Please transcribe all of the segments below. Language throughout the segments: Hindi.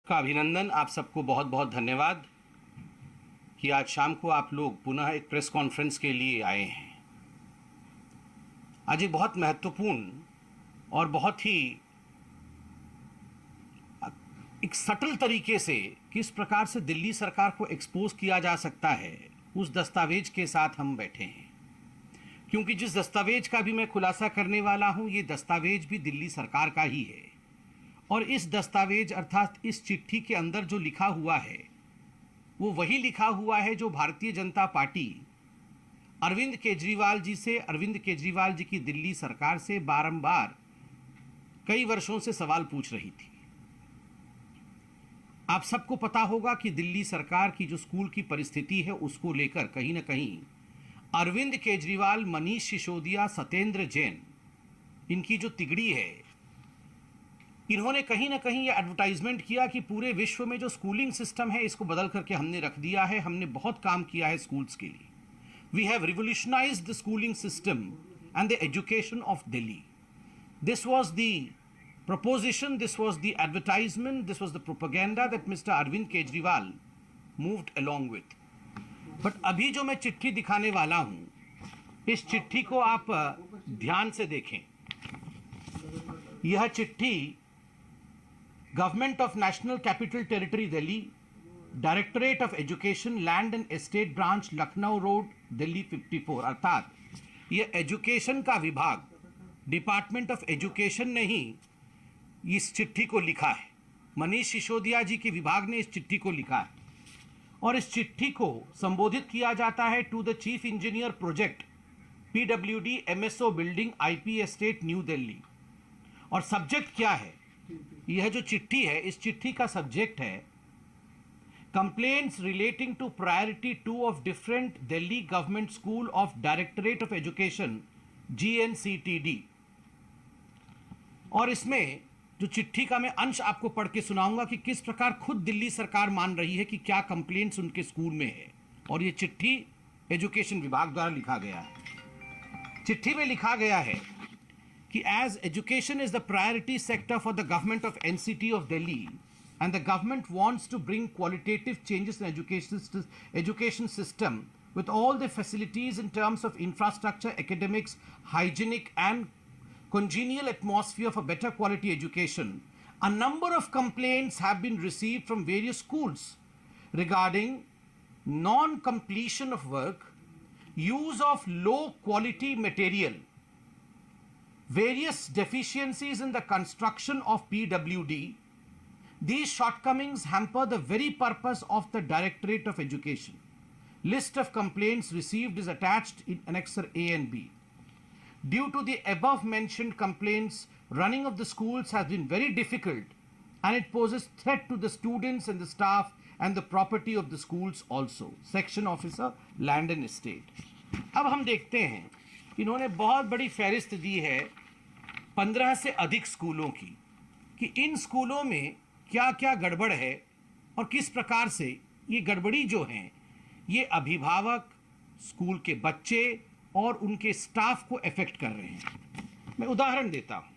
का अभिनंदन। आप सबको बहुत बहुत धन्यवाद कि आज शाम को आप लोग पुनः एक प्रेस कॉन्फ्रेंस के लिए आए हैं। आज एक बहुत महत्वपूर्ण और बहुत ही एक सटल तरीके से किस प्रकार से दिल्ली सरकार को एक्सपोज किया जा सकता है, उस दस्तावेज के साथ हम बैठे हैं। क्योंकि जिस दस्तावेज का भी मैं खुलासा करने वाला हूं, ये दस्तावेज भी दिल्ली सरकार का ही है। और इस दस्तावेज अर्थात इस चिट्ठी के अंदर जो लिखा हुआ है वो वही लिखा हुआ है जो भारतीय जनता पार्टी अरविंद केजरीवाल जी की दिल्ली सरकार से बारंबार कई वर्षों से सवाल पूछ रही थी। आप सबको पता होगा कि दिल्ली सरकार की जो स्कूल की परिस्थिति है उसको लेकर कहीं ना कहीं अरविंद केजरीवाल, मनीष सिसोदिया, सत्येंद्र जैन, इनकी जो तिगड़ी है, इन्होंने कहीं ना कहीं ये एडवर्टाइजमेंट किया कि पूरे विश्व में जो स्कूलिंग सिस्टम है इसको बदल करके हमने रख दिया है, हमने बहुत काम किया है स्कूल्स के लिए। We have revolutionised the schooling system and the education of Delhi. This was the proposition, this was the advertisement, this was the propaganda that Mr. Arvind Kejriwal moved along with. But अभी जो मैं चिट्ठी दिखाने वाला हूं, इस चिट्ठी को आप ध्यान से देखें। यह चिट्ठी government of national capital territory Delhi, directorate of education, land and estate branch, Lucknow road, Delhi 54, अर्थात यह एजुकेशन का विभाग, डिपार्टमेंट ऑफ एजुकेशन ने ही इस चिट्ठी को लिखा है। मनीष सिसोदिया जी के विभाग ने इस चिट्ठी को लिखा है और इस चिट्ठी को संबोधित किया जाता है to the chief engineer project, PWD MSO building, IP estate, New Delhi. और सब्जेक्ट क्या है? यह जो चिट्ठी है, इस चिट्ठी का सब्जेक्ट है complaints relating to priority 2 of different Delhi government school of directorate of education, GNCTD. और इसमें जो चिट्ठी का मैं अंश आपको पढ़ के सुनाऊंगा कि किस प्रकार खुद दिल्ली सरकार मान रही है कि क्या कंप्लेंट्स उनके स्कूल में है। और ये चिट्ठी एजुकेशन विभाग द्वारा लिखा गया है। चिट्ठी में लिखा गया है कि as education is the priority sector for the government of NCT of Delhi and the government wants to bring qualitative changes in education system with all the facilities in terms of infrastructure, academics, hygienic and congenial atmosphere for better quality education, a number of complaints have been received from various schools regarding non-completion of work, use of low quality material, various deficiencies in the construction of PWD. These shortcomings hamper the very purpose of the Directorate of Education. List of complaints received is attached in Annexer A and B. Due to the above mentioned complaints, running of the schools has been very difficult and it poses threat to the students and the staff and the property of the schools also. Section Officer, Land and Estate. अब हम देखते हैं, इन्होंने बहुत बड़ी फहरिस्त दी है 15 से अधिक स्कूलों की कि इन स्कूलों में क्या क्या गड़बड़ है और किस प्रकार से ये गड़बड़ी जो है ये अभिभावक, स्कूल के बच्चे और उनके स्टाफ को इफेक्ट कर रहे हैं। मैं उदाहरण देता हूं।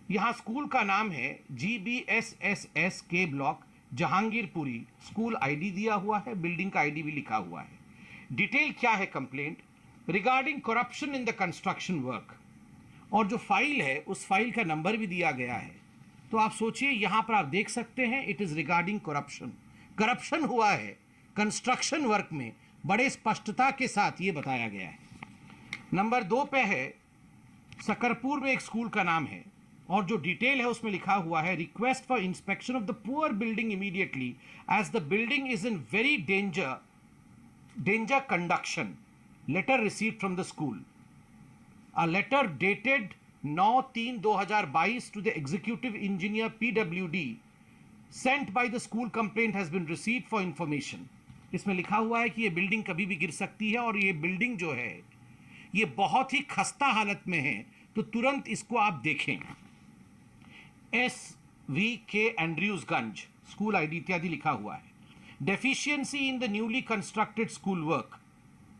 यहां स्कूल का नाम है GBSSS के ब्लॉक, जहांगीरपुरी। स्कूल आईडी दिया हुआ है, बिल्डिंग का आईडी भी लिखा हुआ है। डिटेल क्या है? Complaint regarding corruption in the construction work. और जो फाइल है उस फाइल का नंबर भी दिया गया है। तो आप सोचिए, यहां पर आप देख सकते हैं it is regarding corruption. Corruption हुआ है कंस्ट्रक्शन वर्क में, बड़े स्पष्टता के साथ ये बताया गया है। नंबर 2 पे है, सकरपुर में एक स्कूल का नाम है और जो डिटेल है उसमें लिखा हुआ है request for inspection of the poor building immediately as the building is in very danger conduction. Letter received from the school. A letter dated 9/3/2022 to the executive engineer PWD sent by the school complaint has been received for information. इसमें लिखा हुआ है कि ये बिल्डिंग कभी भी गिर सकती है और ये बिल्डिंग जो है ये बहुत ही खस्ता हालत में है, तो तुरंत इसको आप देखें। SVK एंड्रयूजगंज, स्कूल आईडी इत्यादि लिखा हुआ है। Deficiency in the newly constructed school work,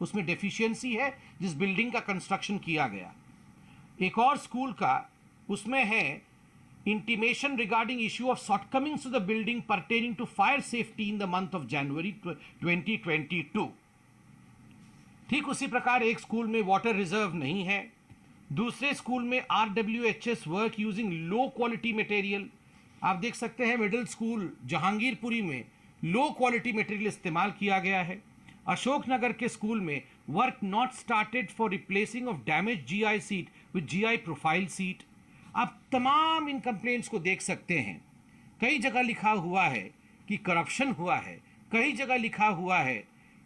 उसमें डेफिशिएंसी है जिस बिल्डिंग का कंस्ट्रक्शन किया गया। एक और स्कूल का उसमें है intimation regarding issue of shortcomings to the building pertaining to fire safety in the month of January 2022. ठीक उसी प्रकार एक स्कूल में वाटर रिजर्व नहीं है, दूसरे स्कूल में RWHS work using low quality material. आप देख सकते हैं मिडिल स्कूल जहांगीरपुरी में लो क्वालिटी मटेरियल इस्तेमाल किया गया है. अशोकनगर के स्कूल में work not started for replacing of damage GI seat with GI profile seat. आप तमाम इन कंप्लेंट्स को देख सकते हैं. कई जगह लिखा हुआ है कि करप्शन हुआ है, कई जगह लिखा हुआ है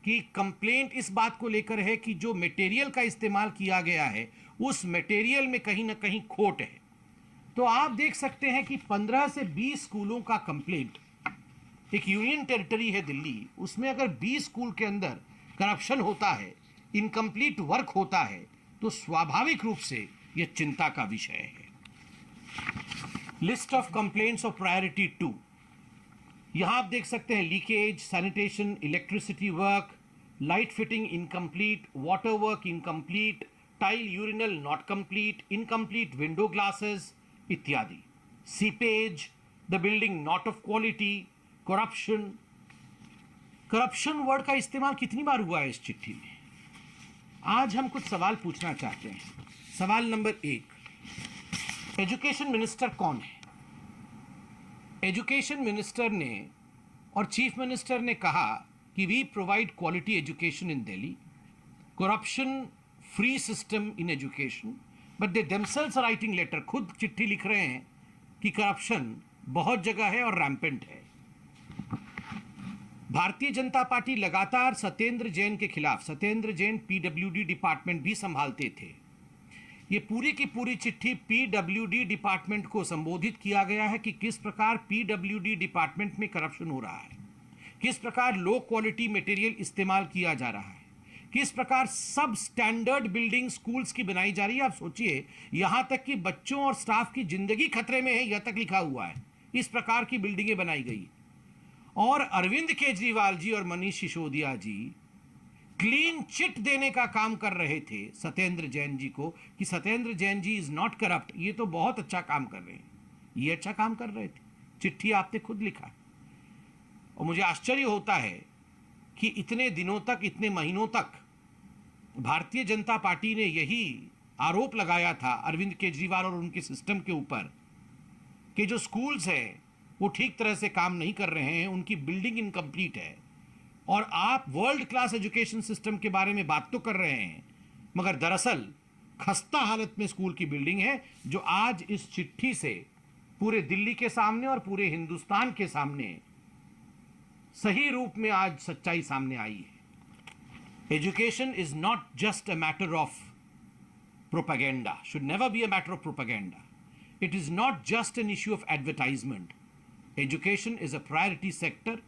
कि कंप्लेंट इस बात को लेकर है कि जो मटेरियल का इस्तेमाल किया गया है उस मटेरियल में कहीं ना कहीं खोट है. तो आप देख सकते हैं कि 15 से 20 स्कूलों का कंप्लेंट, एक यूनियन टेरिटरी है दिल्ली, उसमें अगर 20 स्कूल के अंदर करप्शन होता है, इनकम्प्लीट वर्क होता है, तो स्वाभाविक रूप से यह चिंता का विषय है. List of complaints of priority 2. यहां आप देख सकते हैं leakage, sanitation, electricity work, light fitting incomplete, water work incomplete, tile urinal not complete, incomplete window glasses इत्यादि. Seepage, the building not of quality, corruption. Corruption word का इस्तेमाल कितनी बार हुआ है इस चिट्ठी में? आज हम कुछ सवाल पूछना चाहते हैं. सवाल नंबर 1, एजुकेशन मिनिस्टर कौन है? एजुकेशन मिनिस्टर ने और चीफ मिनिस्टर ने कहा कि we provide quality education in Delhi, corruption free system in education, but they themselves are writing letter, खुद चिट्ठी लिख रहे हैं कि करप्शन बहुत जगह है और रैम्पेंट है. भारतीय जनता पार्टी लगातार सत्येंद्र जैन के खिलाफ, सत्येंद्र जैन PWD डिपार्टमेंट भी संभालते थे, ये पूरी की पूरी चिट्ठी PWD डिपार्टमेंट को संबोधित किया गया है कि किस प्रकार PWD डिपार्टमेंट में करप्शन हो रहा है, किस प्रकार लो क्वालिटी मटेरियल इस्तेमाल किया जा रहा है, किस प्रकार सब स्टैंडर्ड बिल्डिंग स्कूल्स की बनाई जा रही है. आप सोचिए, यहां तक कि बच्चों और स्टाफ की जिंदगी खतरे में है, यह तक लिखा हुआ है. इस प्रकार की बिल्डिंगें बनाई गई. और अरविंद केजरीवाल जी और मनीष सिसोदिया जी क्लीन चिट देने का काम कर रहे थे सत्येंद्र जैन जी को कि Satyendra Jain ji is not corrupt, ये तो बहुत अच्छा काम कर रहे हैं. ये अच्छा काम कर रहे थे, चिट्ठी आपने खुद लिखा. और मुझे आश्चर्य होता है कि इतने दिनों तक, इतने महीनों तक भारतीय जनता पार्टी ने यही आरोप लगाया था अरविंद केजरीवाल और उनके सिस्टम के ऊपर कि जो स्कूल्स हैं वो ठीक तरह से काम नहीं कर रहे हैं, उनकी बिल्डिंग इनकम्प्लीट है. और आप वर्ल्ड क्लास एजुकेशन सिस्टम के बारे में बात तो कर रहे हैं, मगर दरअसल खस्ता हालत में स्कूल की बिल्डिंग है, जो आज इस चिट्ठी से पूरे दिल्ली के सामने और पूरे हिंदुस्तान के सामने सही रूप में आज सच्चाई सामने आई है. Education is not just a matter of propaganda, should never be a matter of propaganda. It is not just an issue of advertisement. Education is a priority sector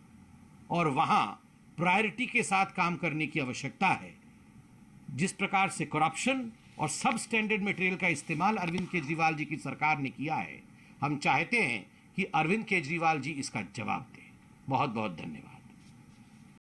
और वहां प्रायोरिटी के साथ काम करने की आवश्यकता है. जिस प्रकार से करप्शन और सब स्टैंडर्ड मटेरियल का इस्तेमाल अरविंद केजरीवाल जी की सरकार ने किया है, हम चाहते हैं कि अरविंद केजरीवाल जी इसका जवाब दें. बहुत बहुत धन्यवाद.